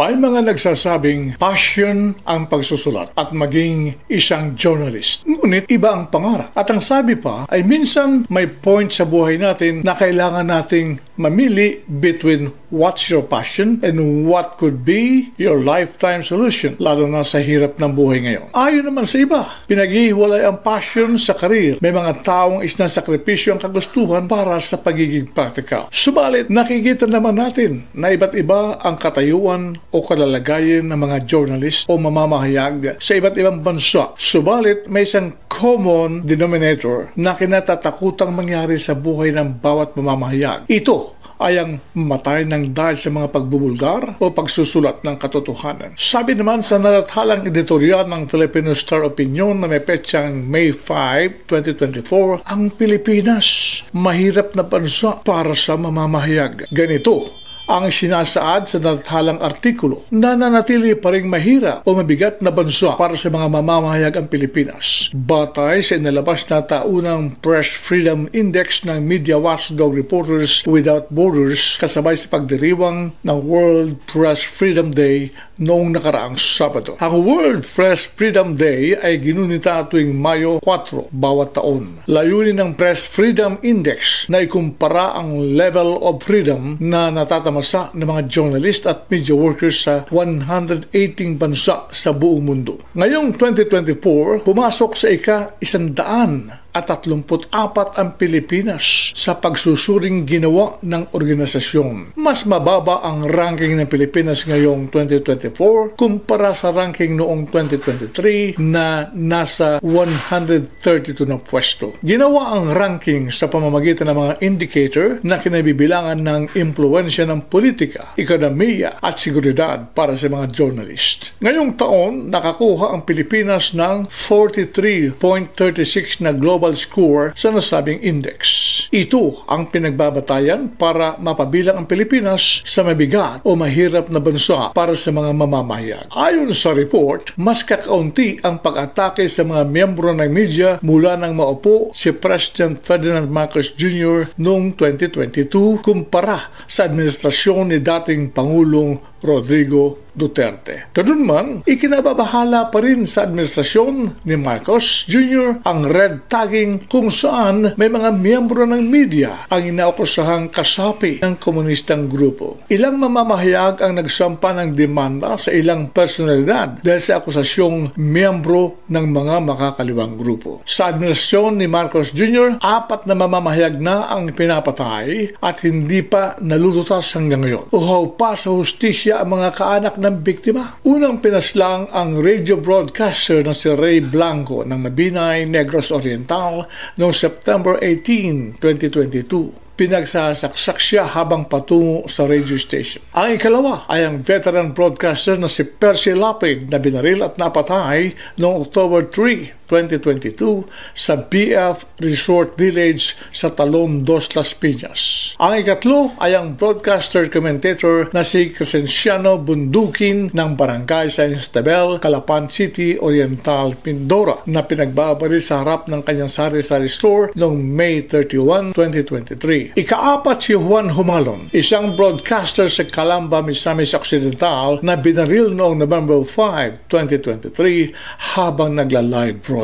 May mga nagsasabing passion ang pagsusulat at maging isang journalist. Ngunit iba ang pangarap. At ang sabi pa ay minsan may point sa buhay natin na kailangan nating mamili between what's your passion and what could be your lifetime solution, lalo na sa hirap ng buhay ngayon. Ayon naman sa iba, pinaghihiwalay ang passion sa karir. May mga taong isinasakripisyo ang kagustuhan para sa pagiging practical. Subalit, nakikita naman natin na iba't iba ang katayuan o kalalagayan ng mga journalist o mamamahayag sa iba't ibang bansa. Subalit, may isang common denominator na kinatatakutang mangyari sa buhay ng bawat mamamahayag. Ito ay ang matay ng dahil sa mga pagbubulgar o pagsusulat ng katotohanan. Sabi naman sa nalathalang editorial ng Filipino Star Opinion na may petsang May 5, 2024, ang Pilipinas, mahirap na bansa para sa mamamahayag. Ganito ang sinasaad sa nalathalang artikulo, nananatili pa ring mahirap o mabigat na bansa para sa mga mamamahayag ang Pilipinas. Batay sa inalabas na taunang Press Freedom Index ng Media Watchdog Reporters Without Borders kasabay sa pagdiriwang ng World Press Freedom Day noong nakaraang Sabado. Ang World Press Freedom Day ay ginunita tuwing Mayo 4 bawat taon. Layunin ng Press Freedom Index na ikumpara ang level of freedom na natatamasa ng mga journalist at media workers sa 118 bansa sa buong mundo. Ngayong 2024, pumasok sa ika-134 ang Pilipinas sa pagsusuring ginawa ng organisasyon. Mas mababa ang ranking ng Pilipinas ngayong 2024 kumpara sa ranking noong 2023 na nasa 132 na pwesto. Ginawa ang ranking sa pamamagitan ng mga indicator na kinabibilangan ng impluwensya ng politika, ekonomiya at seguridad para sa mga journalist. Ngayong taon, nakakuha ang Pilipinas ng 43.36 na global score sa nasabing index. Ito ang pinagbabatayan para mapabilang ang Pilipinas sa mabigat o mahirap na bansa para sa mga mamamahayag. Ayon sa report, mas kakaunti ang pag-atake sa mga miyembro ng media mula nang maupo si President Ferdinand Marcos Jr. noong 2022 kumpara sa administrasyon ni dating Pangulong Rodrigo Duterte. Ganun man, ikinababahala pa rin sa administrasyon ni Marcos Jr. ang red tagging kung saan may mga miyembro ng media ang inaakusahang kasapi ng komunistang grupo. Ilang mamamahayag ang nagsampa ng demanda sa ilang personalidad dahil sa akusasyong miyembro ng mga makakaliwang grupo. Sa administrasyon ni Marcos Jr., 4 na mamamahayag na ang pinapatay at hindi pa nalulutas hanggang ngayon. Uhaw pa sa hustisya ang mga kaanak ng biktima. Unang pinaslang ang radio broadcaster na si Ray Blanco ng Mabinay, Negros Oriental noong September 18, 2022. Pinagsasaksak siya habang patungo sa radio station. Ang ikalawa ay ang veteran broadcaster na si Percy Lapid na binaril at napatay noong October 3, 2022 sa BF Resort Village sa Talon dos Las Piñas. Ang ikatlo ay ang broadcaster commentator na si Crescenciano Bundukin ng Barangay San Isabel, Calapan City, Oriental, Mindoro na pinagbabaril sa harap ng kanyang sari-sari store noong May 31, 2023. Ikaapat si Juan Humalon, isang broadcaster sa Calamba, Misamis Occidental na binaril noong November 5, 2023 habang nagla-live broadcast.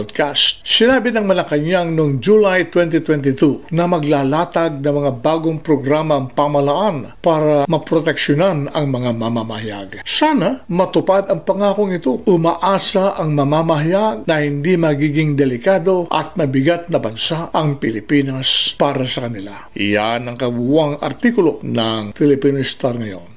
Sinabi ng Malacanang noong July 2022 na maglalatag ng mga bagong programa ang pamahalaan para maproteksyonan ang mga mamamahayag. Sana matupad ang pangakong ito. Umaasa ang mamamahayag na hindi magiging delikado at mabigat na bansa ang Pilipinas para sa kanila. Yan ang kabuuang artikulo ng Filipino Star ngayon.